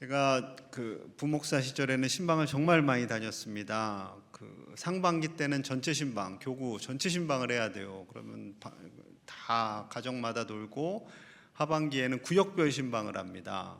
제가 부목사 시절에는 신방을 정말 많이 다녔습니다. 상반기 때는 전체 신방, 교구 전체 신방을 해야 돼요. 그러면 다 가정마다 놀고, 하반기에는 구역별 신방을 합니다.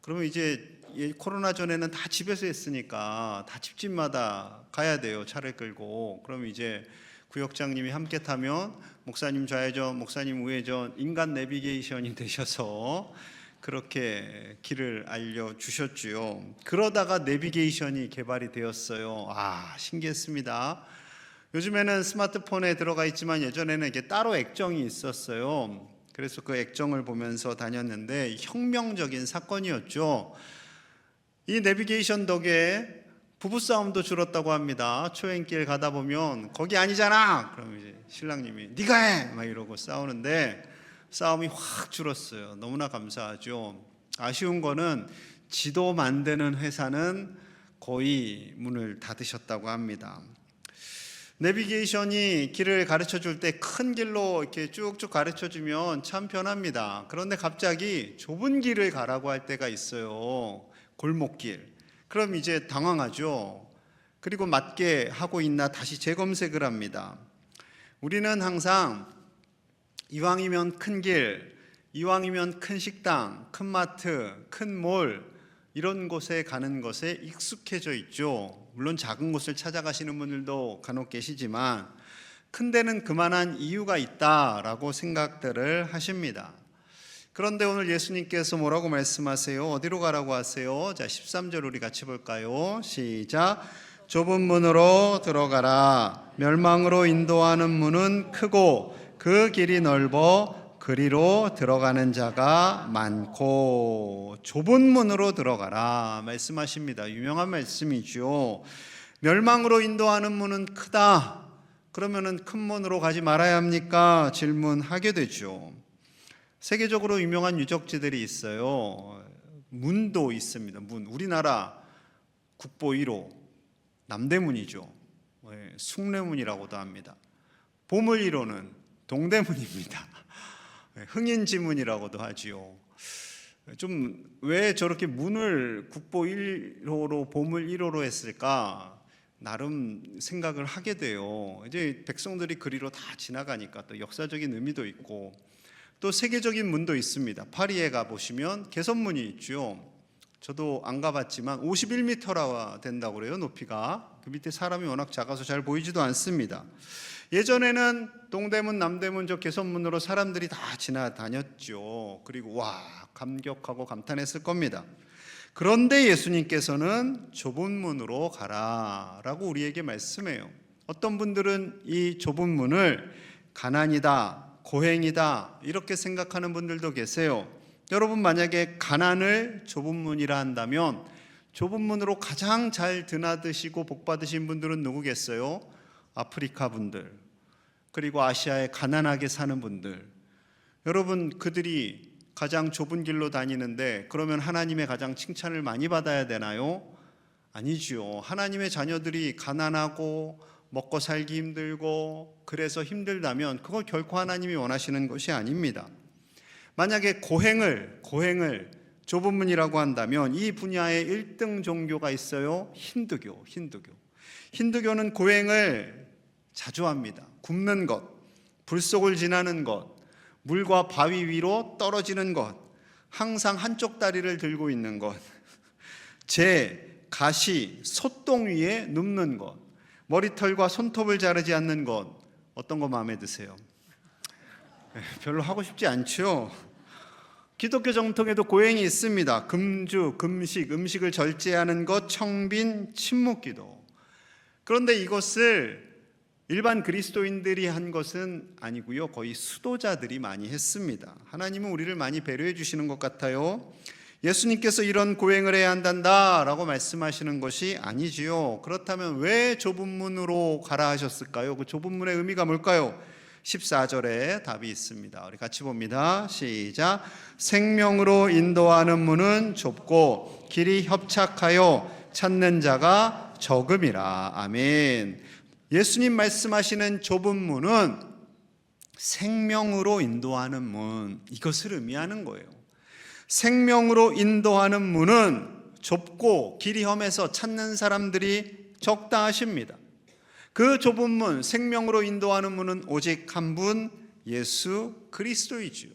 그러면 이제 코로나 전에는 다 집에서 했으니까 다 집집마다 가야 돼요. 차를 끌고. 그럼 이제 구역장님이 함께 타면 목사님 좌회전, 목사님 우회전, 인간 내비게이션이 되셔서 그렇게 길을 알려주셨지요. 그러다가 내비게이션이 개발이 되었어요. 신기했습니다. 요즘에는 스마트폰에 들어가 있지만 예전에는 이게 따로 액정이 있었어요. 그래서 그 액정을 보면서 다녔는데 혁명적인 사건이었죠. 이 내비게이션 덕에 부부싸움도 줄었다고 합니다. 초행길 가다 보면 거기 아니잖아! 그럼 이제 신랑님이 네가 해! 막 이러고 싸우는데 싸움이 확 줄었어요. 너무나 감사하죠. 아쉬운 거는 지도 만드는 회사는 거의 문을 닫으셨다고 합니다. 내비게이션이 길을 가르쳐 줄 때 큰 길로 이렇게 쭉쭉 가르쳐 주면 참 편합니다. 그런데 갑자기 좁은 길을 가라고 할 때가 있어요. 골목길. 그럼 이제 당황하죠. 그리고 맞게 하고 있나 다시 재검색을 합니다. 우리는 항상 이왕이면 큰 길, 이왕이면 큰 식당, 큰 마트, 큰 몰, 이런 곳에 가는 것에 익숙해져 있죠. 물론 작은 곳을 찾아가시는 분들도 간혹 계시지만 큰 데는 그만한 이유가 있다라고 생각들을 하십니다. 그런데 오늘 예수님께서 뭐라고 말씀하세요? 어디로 가라고 하세요? 자, 13절 우리 같이 볼까요? 시작. 좁은 문으로 들어가라. 멸망으로 인도하는 문은 크고 그 길이 넓어 그리로 들어가는 자가 많고. 좁은 문으로 들어가라 말씀하십니다. 유명한 말씀이죠. 멸망으로 인도하는 문은 크다. 그러면은 큰 문으로 가지 말아야 합니까? 질문하게 되죠. 세계적으로 유명한 유적지들이 있어요. 문도 있습니다. 문. 우리나라 국보 1호 남대문이죠. 숭례문이라고도 합니다. 보물 1호는 동대문입니다. 흥인지문이라고도 하지요. 좀 왜 저렇게 문을 국보 1호로 보물 1호로 했을까? 나름 생각을 하게 돼요. 이제 백성들이 그리로 다 지나가니까 또 역사적인 의미도 있고, 또 세계적인 문도 있습니다. 파리에 가보시면 개선문이 있죠. 저도 안 가봤지만 51m나 된다고 그래요. 높이가. 그 밑에 사람이 워낙 작아서 잘 보이지도 않습니다. 예전에는 동대문, 남대문 저 개선문으로 사람들이 다 지나다녔죠. 그리고 와, 감격하고 감탄했을 겁니다. 그런데 예수님께서는 좁은 문으로 가라라고 우리에게 말씀해요. 어떤 분들은 이 좁은 문을 가난이다, 고행이다 이렇게 생각하는 분들도 계세요. 여러분, 만약에 가난을 좁은 문이라 한다면 좁은 문으로 가장 잘 드나드시고 복 받으신 분들은 누구겠어요? 아프리카 분들, 그리고 아시아에 가난하게 사는 분들. 여러분, 그들이 가장 좁은 길로 다니는데 그러면 하나님의 가장 칭찬을 많이 받아야 되나요? 아니죠. 하나님의 자녀들이 가난하고 먹고 살기 힘들고 그래서 힘들다면 그걸 결코 하나님이 원하시는 것이 아닙니다. 만약에 고행을 좁은 문이라고 한다면 이 분야에 1등 종교가 있어요. 힌두교. 힌두교는 고행을 자주 합니다. 굶는 것, 불 속을 지나는 것, 물과 바위 위로 떨어지는 것, 항상 한쪽 다리를 들고 있는 것, 가시, 솥동 위에 눕는 것, 머리털과 손톱을 자르지 않는 것. 어떤 거 마음에 드세요? 별로 하고 싶지 않죠? 기독교 정통에도 고행이 있습니다. 금주, 금식, 음식을 절제하는 것, 청빈, 침묵기도. 그런데 이것을 일반 그리스도인들이 한 것은 아니고요. 거의 수도자들이 많이 했습니다. 하나님은 우리를 많이 배려해 주시는 것 같아요. 예수님께서 이런 고행을 해야 한단다라고 말씀하시는 것이 아니지요. 그렇다면 왜 좁은 문으로 가라 하셨을까요? 그 좁은 문의 의미가 뭘까요? 14절에 답이 있습니다. 우리 같이 봅니다. 시작. 생명으로 인도하는 문은 좁고 길이 협착하여 찾는 자가 적음이라. 아멘. 예수님 말씀하시는 좁은 문은 생명으로 인도하는 문, 이것을 의미하는 거예요. 생명으로 인도하는 문은 좁고 길이 험해서 찾는 사람들이 적다 하십니다. 그 좁은 문, 생명으로 인도하는 문은 오직 한 분, 예수 그리스도이지요.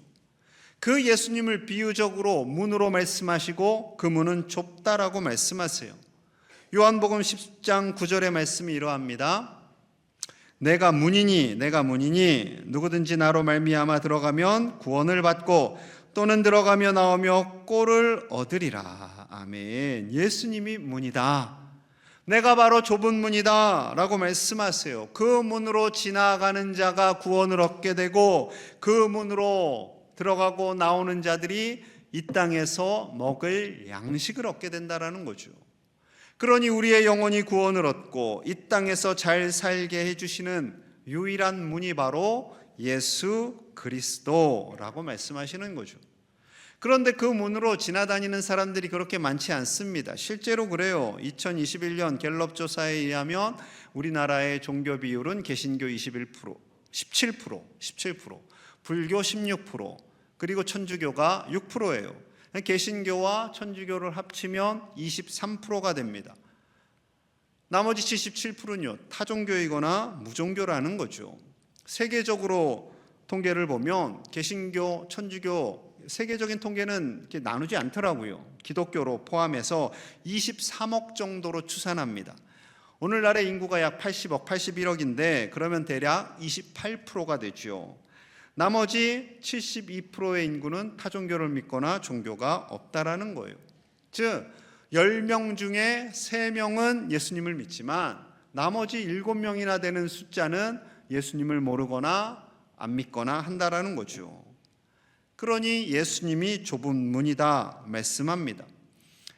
그 예수님을 비유적으로 문으로 말씀하시고 그 문은 좁다라고 말씀하세요. 요한복음 10장 9절의 말씀이 이러합니다. 내가 문이니 누구든지 나로 말미암아 들어가면 구원을 받고 또는 들어가며 나오며 꼴을 얻으리라. 아멘. 예수님이 문이다. 내가 바로 좁은 문이다 라고 말씀하세요. 그 문으로 지나가는 자가 구원을 얻게 되고 그 문으로 들어가고 나오는 자들이 이 땅에서 먹을 양식을 얻게 된다라는 거죠. 그러니 우리의 영혼이 구원을 얻고 이 땅에서 잘 살게 해주시는 유일한 문이 바로 예수 그리스도라고 말씀하시는 거죠. 그런데 그 문으로 지나다니는 사람들이 그렇게 많지 않습니다. 실제로 그래요. 2021년 갤럽 조사에 의하면 우리나라의 종교 비율은 개신교 21%, 17%, 불교 16%, 그리고 천주교가 6%예요. 개신교와 천주교를 합치면 23%가 됩니다. 나머지 77%는요, 타종교이거나 무종교라는 거죠. 세계적으로 통계를 보면 개신교, 천주교, 세계적인 통계는 이렇게 나누지 않더라고요. 기독교로 포함해서 23억 정도로 추산합니다. 오늘날의 인구가 약 80억, 81억인데 그러면 대략 28%가 되죠. 나머지 72%의 인구는 타종교를 믿거나 종교가 없다라는 거예요. 즉 10명 중에 3명은 예수님을 믿지만 나머지 7명이나 되는 숫자는 예수님을 모르거나 안 믿거나 한다라는 거죠. 그러니 예수님이 좁은 문이다 말씀합니다.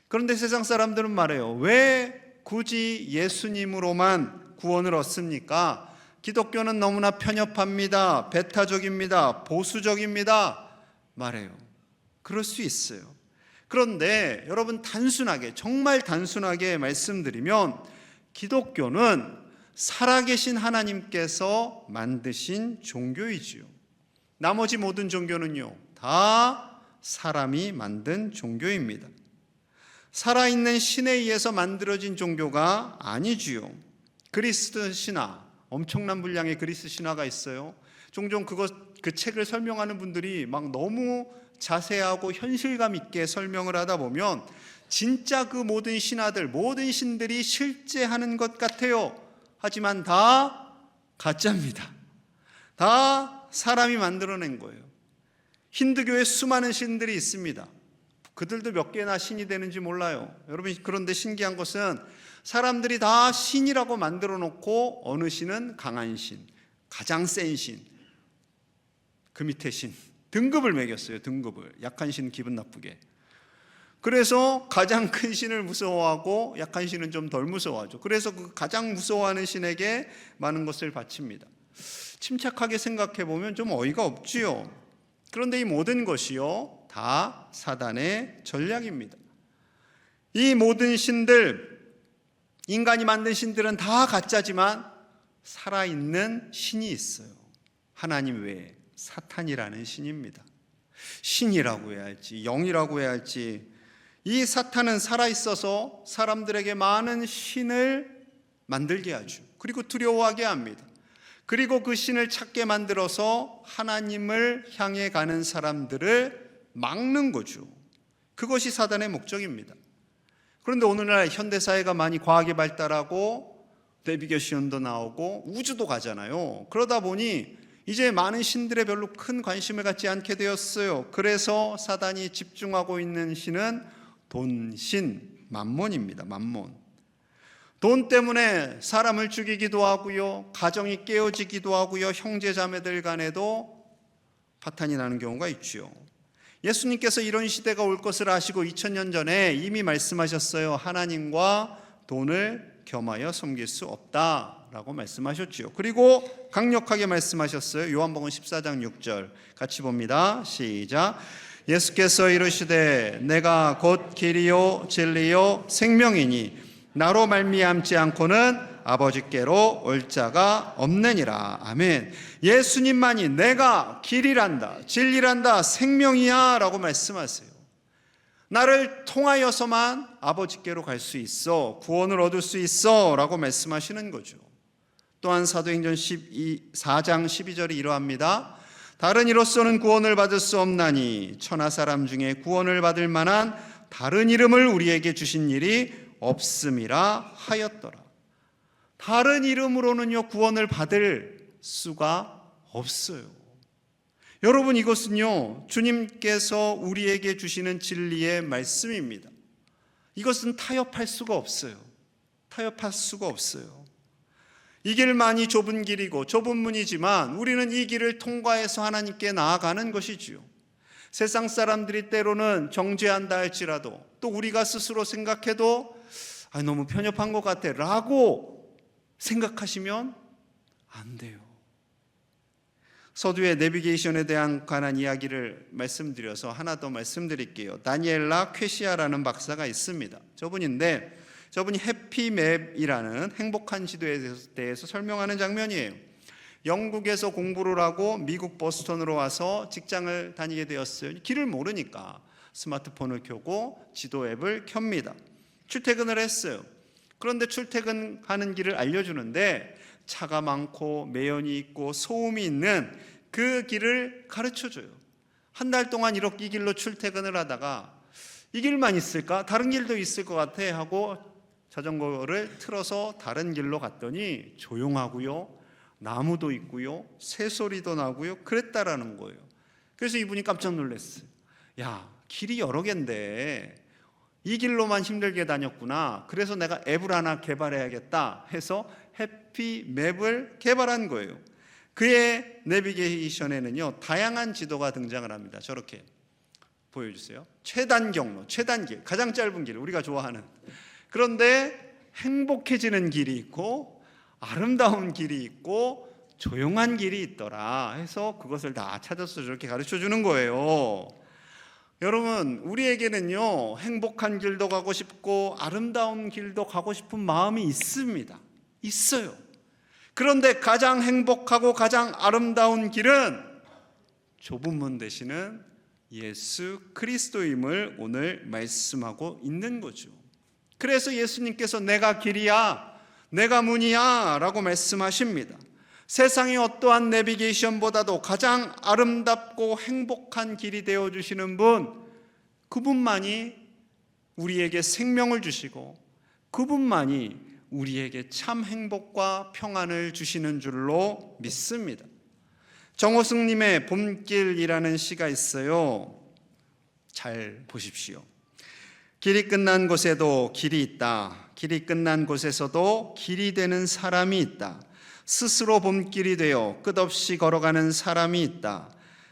그런데 세상 사람들은 말해요. 왜 굳이 예수님으로만 구원을 얻습니까? 기독교는 너무나 편협합니다. 배타적입니다. 보수적입니다. 말해요. 그럴 수 있어요. 그런데 여러분 단순하게, 정말 단순하게 말씀드리면 기독교는 살아계신 하나님께서 만드신 종교이지요. 나머지 모든 종교는요, 다 사람이 만든 종교입니다. 살아있는 신에 의해서 만들어진 종교가 아니지요. 그리스 신화, 엄청난 분량의 그리스 신화가 있어요. 종종 그 책을 설명하는 분들이 막 너무 자세하고 현실감 있게 설명을 하다 보면 진짜 그 모든 신화들, 모든 신들이 실제하는 것 같아요. 하지만 다 가짜입니다. 다 사람이 만들어낸 거예요. 힌두교에 수많은 신들이 있습니다. 그들도 몇 개나 신이 되는지 몰라요. 여러분, 그런데 신기한 것은 사람들이 다 신이라고 만들어 놓고 어느 신은 강한 신, 가장 센 신, 그 밑에 신, 등급을 매겼어요. 등급을. 약한 신 기분 나쁘게. 그래서 가장 큰 신을 무서워하고 약한 신은 좀 덜 무서워하죠. 그래서 그 가장 무서워하는 신에게 많은 것을 바칩니다. 침착하게 생각해 보면 좀 어이가 없지요. 그런데 이 모든 것이요, 다 사단의 전략입니다. 이 모든 신들, 인간이 만든 신들은 다 가짜지만 살아있는 신이 있어요. 하나님 외에 사탄이라는 신입니다. 신이라고 해야 할지 영이라고 해야 할지, 이 사탄은 살아있어서 사람들에게 많은 신을 만들게 하죠. 그리고 두려워하게 합니다. 그리고 그 신을 찾게 만들어서 하나님을 향해 가는 사람들을 막는 거죠. 그것이 사단의 목적입니다. 그런데 오늘날 현대사회가 많이 과학이 발달하고 내비게이션도 나오고 우주도 가잖아요. 그러다 보니 이제 많은 신들에 별로 큰 관심을 갖지 않게 되었어요. 그래서 사단이 집중하고 있는 신은 돈신, 만몬입니다. 만몬. 돈 때문에 사람을 죽이기도 하고요, 가정이 깨어지기도 하고요, 형제 자매들 간에도 파탄이 나는 경우가 있죠. 예수님께서 이런 시대가 올 것을 아시고 2000년 전에 이미 말씀하셨어요. 하나님과 돈을 겸하여 섬길 수 없다라고 말씀하셨죠. 그리고 강력하게 말씀하셨어요. 요한복음 14장 6절 같이 봅니다. 시작. 예수께서 이르시되 내가 곧 길이요 진리요 생명이니 나로 말미암지 않고는 아버지께로 올 자가 없느니라. 아멘. 예수님만이 내가 길이란다, 진리란다, 생명이야 라고 말씀하세요. 나를 통하여서만 아버지께로 갈 수 있어, 구원을 얻을 수 있어 라고 말씀하시는 거죠. 또한 사도행전 4장 12절이 이러합니다. 다른 이로서는 구원을 받을 수 없나니 천하 사람 중에 구원을 받을 만한 다른 이름을 우리에게 주신 일이 없음이라 하였더라. 다른 이름으로는요 구원을 받을 수가 없어요. 여러분, 이것은요 주님께서 우리에게 주시는 진리의 말씀입니다. 이것은 타협할 수가 없어요. 타협할 수가 없어요. 이 길만이 좁은 길이고 좁은 문이지만 우리는 이 길을 통과해서 하나님께 나아가는 것이지요. 세상 사람들이 때로는 정죄한다 할지라도, 또 우리가 스스로 생각해도 너무 편협한 것 같아 라고 생각하시면 안 돼요. 서두에 내비게이션에 대한 관한 이야기를 말씀드려서 하나 더 말씀드릴게요. 다니엘라 퀘시아라는 박사가 있습니다. 저분이 해피맵이라는 행복한 지도에 대해서 설명하는 장면이에요. 영국에서 공부를 하고 미국 보스턴으로 와서 직장을 다니게 되었어요. 길을 모르니까 스마트폰을 켜고 지도 앱을 켭니다. 출퇴근을 했어요. 그런데 출퇴근하는 길을 알려주는데 차가 많고 매연이 있고 소음이 있는 그 길을 가르쳐줘요. 한 달 동안 이렇게 이 길로 출퇴근을 하다가 이 길만 있을까? 다른 길도 있을 것 같아 하고 자전거를 틀어서 다른 길로 갔더니 조용하고요, 나무도 있고요, 새소리도 나고요, 그랬다라는 거예요. 그래서 이분이 깜짝 놀랐어요. 야, 길이 여러 개인데 이 길로만 힘들게 다녔구나. 그래서 내가 앱을 하나 개발해야겠다 해서 해피맵을 개발한 거예요. 그의 내비게이션에는요 다양한 지도가 등장을 합니다. 저렇게 보여주세요. 최단 경로, 최단길, 가장 짧은 길, 우리가 좋아하는. 그런데 행복해지는 길이 있고 아름다운 길이 있고 조용한 길이 있더라 해서 그것을 다 찾아서 저렇게 가르쳐 주는 거예요. 여러분, 우리에게는요 행복한 길도 가고 싶고 아름다운 길도 가고 싶은 마음이 있습니다. 있어요. 그런데 가장 행복하고 가장 아름다운 길은 좁은 문 되시는 예수 그리스도임을 오늘 말씀하고 있는 거죠. 그래서 예수님께서 내가 길이야, 내가 문이야 라고 말씀하십니다. 세상의 어떠한 내비게이션보다도 가장 아름답고 행복한 길이 되어주시는 분, 그분만이 우리에게 생명을 주시고 그분만이 우리에게 참 행복과 평안을 주시는 줄로 믿습니다. 정호승님의 봄길이라는 시가 있어요. 잘 보십시오. 길이 끝난 곳에도 길이 있다. 길이 끝난 곳에서도 길이 되는 사람이 있다. 스스로 봄길이 되어 끝없이 걸어가는 사람이 있다.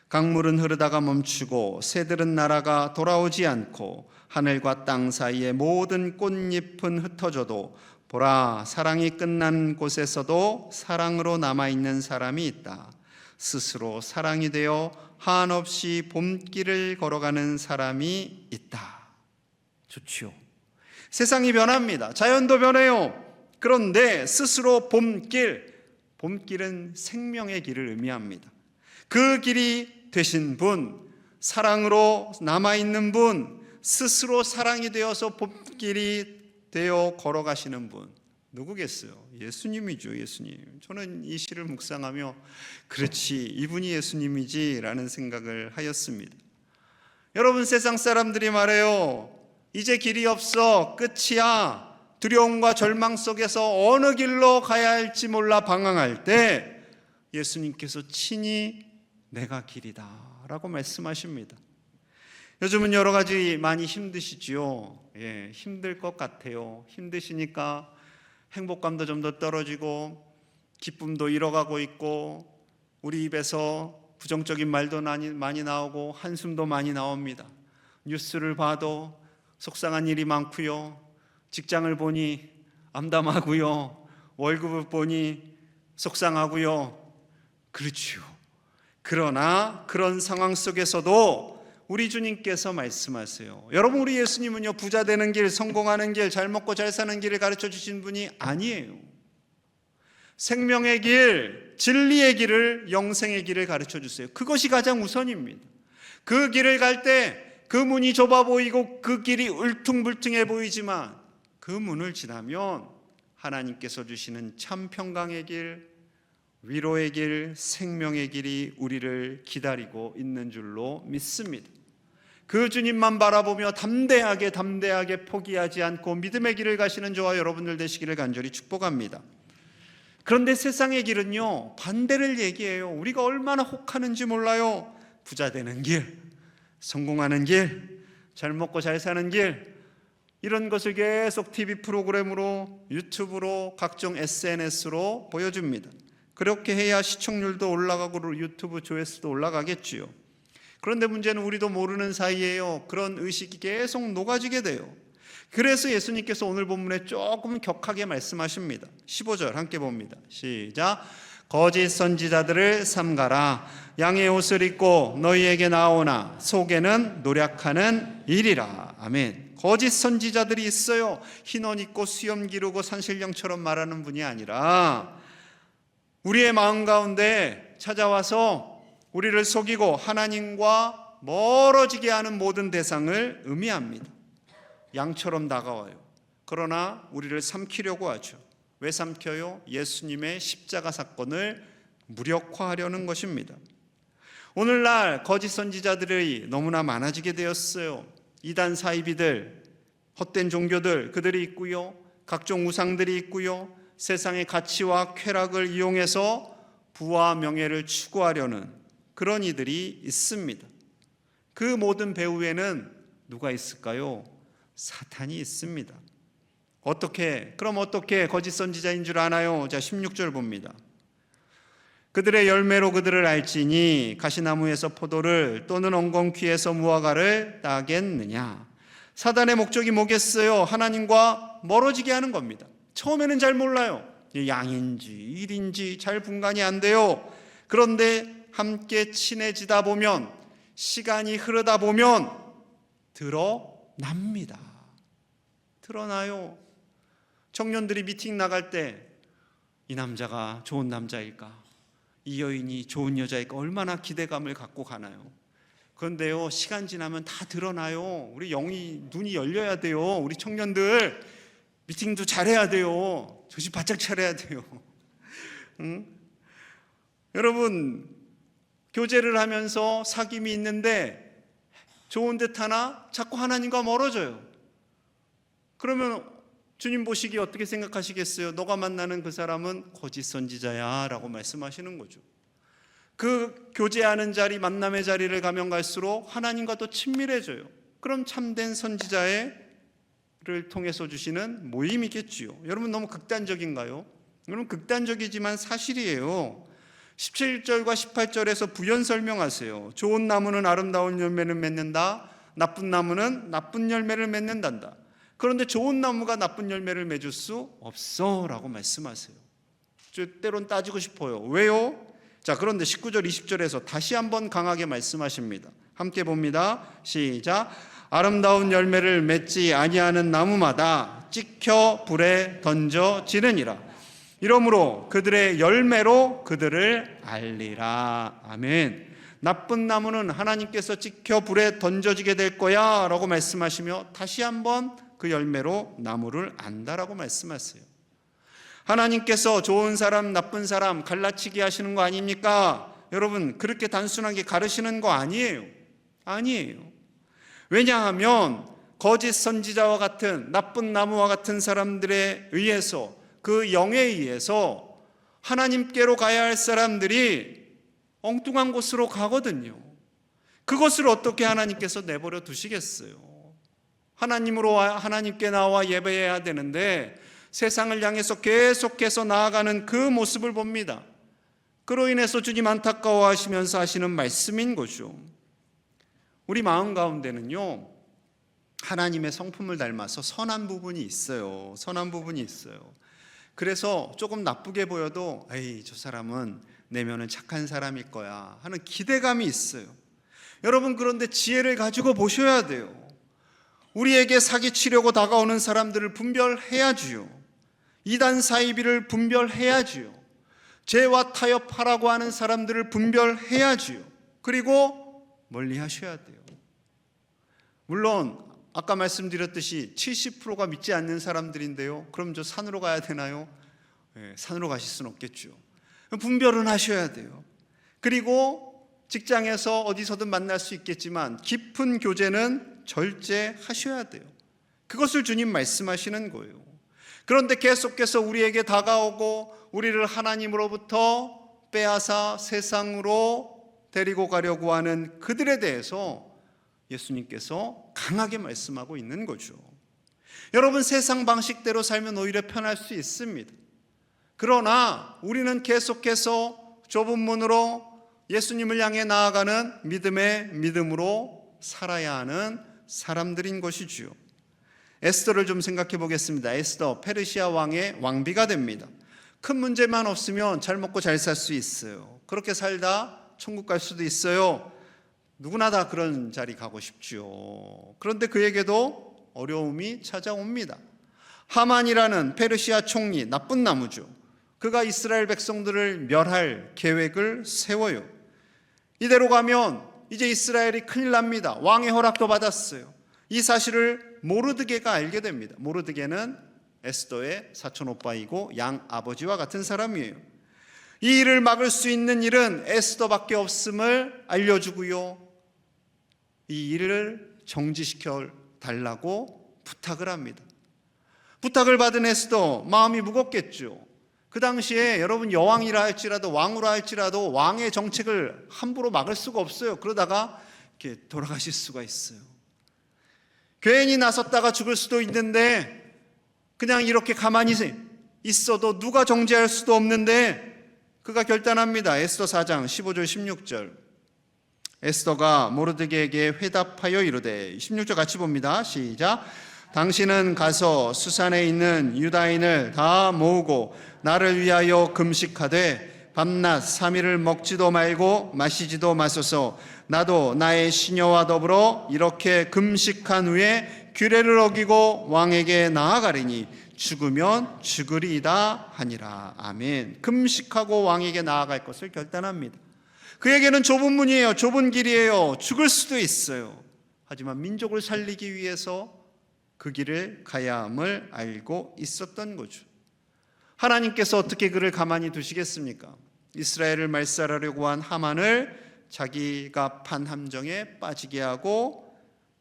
강물은 흐르다가 멈추고 새들은 날아가 돌아오지 않고 하늘과 땅 사이의 모든 꽃잎은 흩어져도 보라, 사랑이 끝난 곳에서도 사랑으로 남아있는 사람이 있다. 스스로 사랑이 되어 한없이 봄길을 걸어가는 사람이 있다. 좋지요. 세상이 변합니다. 자연도 변해요. 그런데 스스로 봄길은 생명의 길을 의미합니다. 그 길이 되신 분, 사랑으로 남아있는 분, 스스로 사랑이 되어서 봄길이 되어 걸어가시는 분, 누구겠어요? 예수님이죠. 예수님. 저는 이 시를 묵상하며 그렇지, 이분이 예수님이지 라는 생각을 하였습니다. 여러분, 세상 사람들이 말해요. 이제 길이 없어, 끝이야. 두려움과 절망 속에서 어느 길로 가야 할지 몰라 방황할 때 예수님께서 친히 내가 길이다 라고 말씀하십니다. 요즘은 여러 가지 많이 힘드시지요. 힘들 것 같아요. 힘드시니까 행복감도 좀 더 떨어지고 기쁨도 잃어가고 있고 우리 입에서 부정적인 말도 많이 나오고 한숨도 많이 나옵니다. 뉴스를 봐도 속상한 일이 많고요. 직장을 보니 암담하고요. 월급을 보니 속상하고요. 그렇지요. 그러나 그런 상황 속에서도 우리 주님께서 말씀하세요. 여러분, 우리 예수님은요 부자 되는 길, 성공하는 길, 잘 먹고 잘 사는 길을 가르쳐 주신 분이 아니에요. 생명의 길, 진리의 길을, 영생의 길을 가르쳐 주세요. 그것이 가장 우선입니다. 그 길을 갈 때 그 문이 좁아 보이고 그 길이 울퉁불퉁해 보이지만 그 문을 지나면 하나님께서 주시는 참 평강의 길, 위로의 길, 생명의 길이 우리를 기다리고 있는 줄로 믿습니다. 그 주님만 바라보며 담대하게 포기하지 않고 믿음의 길을 가시는 저와 여러분들 되시기를 간절히 축복합니다. 그런데 세상의 길은요, 반대를 얘기해요. 우리가 얼마나 혹하는지 몰라요. 부자 되는 길, 성공하는 길, 잘 먹고 잘 사는 길, 이런 것을 계속 TV 프로그램으로, 유튜브로, 각종 SNS로 보여줍니다. 그렇게 해야 시청률도 올라가고 유튜브 조회수도 올라가겠지요. 그런데 문제는 우리도 모르는 사이에요, 그런 의식이 계속 녹아지게 돼요. 그래서 예수님께서 오늘 본문에 조금 격하게 말씀하십니다. 15절 함께 봅니다. 시작. 거짓 선지자들을 삼가라. 양의 옷을 입고 너희에게 나오나 속에는 노력하는 일이라. 아멘. 거짓 선지자들이 있어요. 흰 옷 입고 수염 기르고 산신령처럼 말하는 분이 아니라 우리의 마음 가운데 찾아와서 우리를 속이고 하나님과 멀어지게 하는 모든 대상을 의미합니다. 양처럼 다가와요. 그러나 우리를 삼키려고 하죠. 왜 삼켜요? 예수님의 십자가 사건을 무력화하려는 것입니다. 오늘날 거짓 선지자들이 너무나 많아지게 되었어요. 이단 사이비들, 헛된 종교들, 그들이 있고요. 각종 우상들이 있고요. 세상의 가치와 쾌락을 이용해서 부와 명예를 추구하려는 그런 이들이 있습니다. 그 모든 배후에는 누가 있을까요? 사탄이 있습니다. 그럼 어떻게 거짓 선지자인 줄 아나요? 자, 16절 봅니다. 그들의 열매로 그들을 알지니 가시나무에서 포도를 또는 엉겅퀴에서 무화과를 따겠느냐. 사단의 목적이 뭐겠어요? 하나님과 멀어지게 하는 겁니다. 처음에는 잘 몰라요. 양인지 일인지 잘 분간이 안 돼요. 그런데 함께 친해지다 보면, 시간이 흐르다 보면 드러납니다. 드러나요. 청년들이 미팅 나갈 때 이 남자가 좋은 남자일까, 이 여인이 좋은 여자일까 얼마나 기대감을 갖고 가나요? 그런데요, 시간 지나면 다 드러나요. 우리 눈이 열려야 돼요. 우리 청년들 미팅도 잘해야 돼요. 정신 바짝 차려야 돼요. 응? 여러분, 교제를 하면서 사귐이 있는데 좋은 듯 하나 자꾸 하나님과 멀어져요. 그러면 주님 보시기에 어떻게 생각하시겠어요? 너가 만나는 그 사람은 거짓 선지자야 라고 말씀하시는 거죠. 그 교제하는 자리, 만남의 자리를 가면 갈수록 하나님과 더 친밀해져요. 그럼 참된 선지자를 통해서 주시는 모임이겠지요. 여러분, 너무 극단적인가요? 여러분, 극단적이지만 사실이에요. 17절과 18절에서 부연 설명하세요. 좋은 나무는 아름다운 열매를 맺는다, 나쁜 나무는 나쁜 열매를 맺는단다. 그런데 좋은 나무가 나쁜 열매를 맺을 수 없어 라고 말씀하세요. 때론 따지고 싶어요. 왜요? 자, 그런데 19절 20절에서 다시 한번 강하게 말씀하십니다. 함께 봅니다. 시작. 아름다운 열매를 맺지 아니하는 나무마다 찍혀 불에 던져지느니라. 이러므로 그들의 열매로 그들을 알리라. 아멘. 나쁜 나무는 하나님께서 찍혀 불에 던져지게 될 거야 라고 말씀하시며 다시 한번 그 열매로 나무를 안다라고 말씀하세요. 하나님께서 좋은 사람, 나쁜 사람 갈라치기 하시는 거 아닙니까? 여러분, 그렇게 단순하게 가르시는 거 아니에요. 아니에요. 왜냐하면 거짓 선지자와 같은 나쁜 나무와 같은 사람들에 의해서, 그 영에 의해서 하나님께로 가야 할 사람들이 엉뚱한 곳으로 가거든요. 그것을 어떻게 하나님께서 내버려 두시겠어요? 하나님께 나와 예배해야 되는데 세상을 향해서 계속해서 나아가는 그 모습을 봅니다. 그로 인해서 주님 안타까워하시면서 하시는 말씀인 거죠. 우리 마음 가운데는요, 하나님의 성품을 닮아서 선한 부분이 있어요. 선한 부분이 있어요. 그래서 조금 나쁘게 보여도 에이, 저 사람은 내면은 착한 사람일 거야 하는 기대감이 있어요. 여러분, 그런데 지혜를 가지고 보셔야 돼요. 우리에게 사기치려고 다가오는 사람들을 분별해야지요. 이단 사이비를 분별해야지요. 죄와 타협하라고 하는 사람들을 분별해야지요. 그리고 멀리 하셔야 돼요. 물론 아까 말씀드렸듯이 70%가 믿지 않는 사람들인데요. 그럼 저 산으로 가야 되나요? 산으로 가실 수는 없겠죠. 분별은 하셔야 돼요. 그리고 직장에서 어디서든 만날 수 있겠지만 깊은 교제는 절제하셔야 돼요. 그것을 주님 말씀하시는 거예요. 그런데 계속해서 우리에게 다가오고 우리를 하나님으로부터 빼앗아 세상으로 데리고 가려고 하는 그들에 대해서 예수님께서 강하게 말씀하고 있는 거죠. 여러분, 세상 방식대로 살면 오히려 편할 수 있습니다. 그러나 우리는 계속해서 좁은 문으로 예수님을 향해 나아가는 믿음의 믿음으로 살아야 하는 사람들인 것이지요. 에스더를 좀 생각해 보겠습니다. 에스더, 페르시아 왕의 왕비가 됩니다. 큰 문제만 없으면 잘 먹고 잘 살 수 있어요. 그렇게 살다 천국 갈 수도 있어요. 누구나 다 그런 자리 가고 싶죠. 그런데 그에게도 어려움이 찾아옵니다. 하만이라는 페르시아 총리, 나쁜 나무죠. 그가 이스라엘 백성들을 멸할 계획을 세워요. 이대로 가면 이제 이스라엘이 큰일 납니다. 왕의 허락도 받았어요. 이 사실을 모르드게가 알게 됩니다. 모르드게는 에스더의 사촌 오빠이고 양 아버지와 같은 사람이에요. 이 일을 막을 수 있는 일은 에스더밖에 없음을 알려주고요, 이 일을 정지시켜 달라고 부탁을 합니다. 부탁을 받은 에스더 마음이 무겁겠죠. 그 당시에 여러분, 여왕이라 할지라도 왕으로 할지라도 왕의 정책을 함부로 막을 수가 없어요. 그러다가 이렇게 돌아가실 수가 있어요. 괜히 나섰다가 죽을 수도 있는데 그냥 이렇게 가만히 있어도 누가 정죄할 수도 없는데 그가 결단합니다. 에스더 4장 15절 16절. 에스더가 모르드게에게 회답하여 이르되, 16절 같이 봅니다. 시작. 당신은 가서 수산에 있는 유다인을 다 모으고 나를 위하여 금식하되 밤낮 3일을 먹지도 말고 마시지도 마소서. 나도 나의 시녀와 더불어 이렇게 금식한 후에 규례를 어기고 왕에게 나아가리니 죽으면 죽으리이다 하니라. 아멘. 금식하고 왕에게 나아갈 것을 결단합니다. 그에게는 좁은 문이에요. 좁은 길이에요. 죽을 수도 있어요. 하지만 민족을 살리기 위해서 그 길을 가야 함을 알고 있었던 거죠. 하나님께서 어떻게 그를 가만히 두시겠습니까? 이스라엘을 말살하려고 한 하만을 자기가 판 함정에 빠지게 하고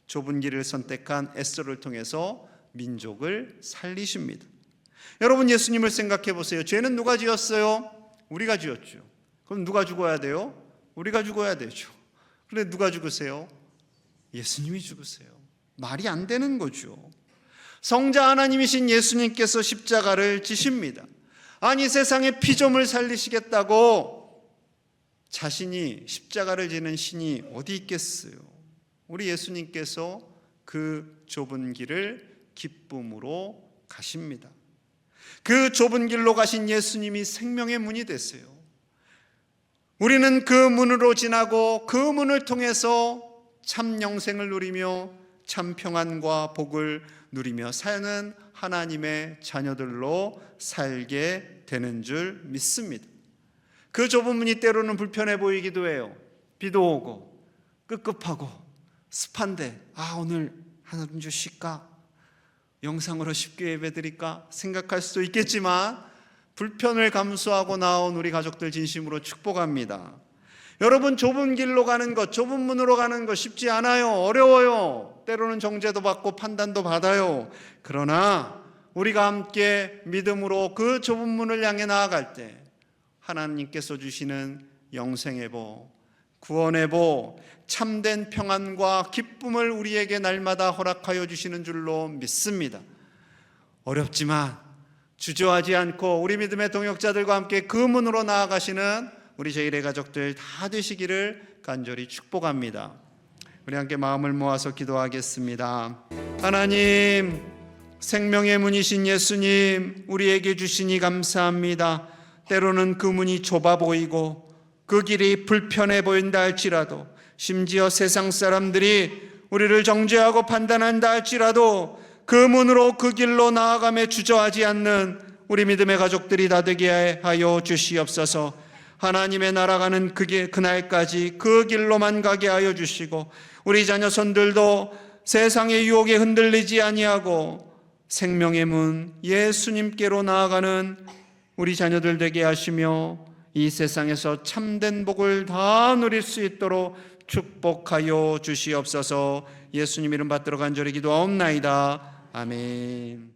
좁은 길을 선택한 에스더를 통해서 민족을 살리십니다. 여러분, 예수님을 생각해 보세요. 죄는 누가 지었어요? 우리가 지었죠. 그럼 누가 죽어야 돼요? 우리가 죽어야 되죠. 그런데 누가 죽으세요? 예수님이 죽으세요. 말이 안 되는 거죠. 성자 하나님이신 예수님께서 십자가를 지십니다. 아니, 세상의 피조물 살리시겠다고 자신이 십자가를 지는 신이 어디 있겠어요? 우리 예수님께서 그 좁은 길을 기쁨으로 가십니다. 그 좁은 길로 가신 예수님이 생명의 문이 되세요. 우리는 그 문으로 지나고 그 문을 통해서 참 영생을 누리며 참 평안과 복을 누리며 사는 하나님의 자녀들로 살게 되는 줄 믿습니다. 그 좁은 문이 때로는 불편해 보이기도 해요. 비도 오고 끄급하고 습한데 오늘 하나님 좀 쉴까? 영상으로 쉽게 예배드릴까? 생각할 수도 있겠지만 불편을 감수하고 나온 우리 가족들 진심으로 축복합니다. 여러분, 좁은 길로 가는 것, 좁은 문으로 가는 것 쉽지 않아요. 어려워요. 때로는 정죄도 받고 판단도 받아요. 그러나 우리가 함께 믿음으로 그 좁은 문을 향해 나아갈 때 하나님께서 주시는 영생의 복, 구원의 복, 참된 평안과 기쁨을 우리에게 날마다 허락하여 주시는 줄로 믿습니다. 어렵지만 주저하지 않고 우리 믿음의 동역자들과 함께 그 문으로 나아가시는 우리 제1의 가족들 다 되시기를 간절히 축복합니다. 우리 함께 마음을 모아서 기도하겠습니다. 하나님, 생명의 문이신 예수님, 우리에게 주시니 감사합니다. 때로는 그 문이 좁아 보이고 그 길이 불편해 보인다 할지라도, 심지어 세상 사람들이 우리를 정죄하고 판단한다 할지라도 그 문으로 그 길로 나아가며 주저하지 않는 우리 믿음의 가족들이 다 되게 하여 주시옵소서. 하나님의 나라 가는 그날까지 그 길로만 가게 하여 주시고 우리 자녀 손들도 세상의 유혹에 흔들리지 아니하고 생명의 문 예수님께로 나아가는 우리 자녀들 되게 하시며 이 세상에서 참된 복을 다 누릴 수 있도록 축복하여 주시옵소서. 예수님 이름 받들어 간절히 기도하옵나이다. 아멘.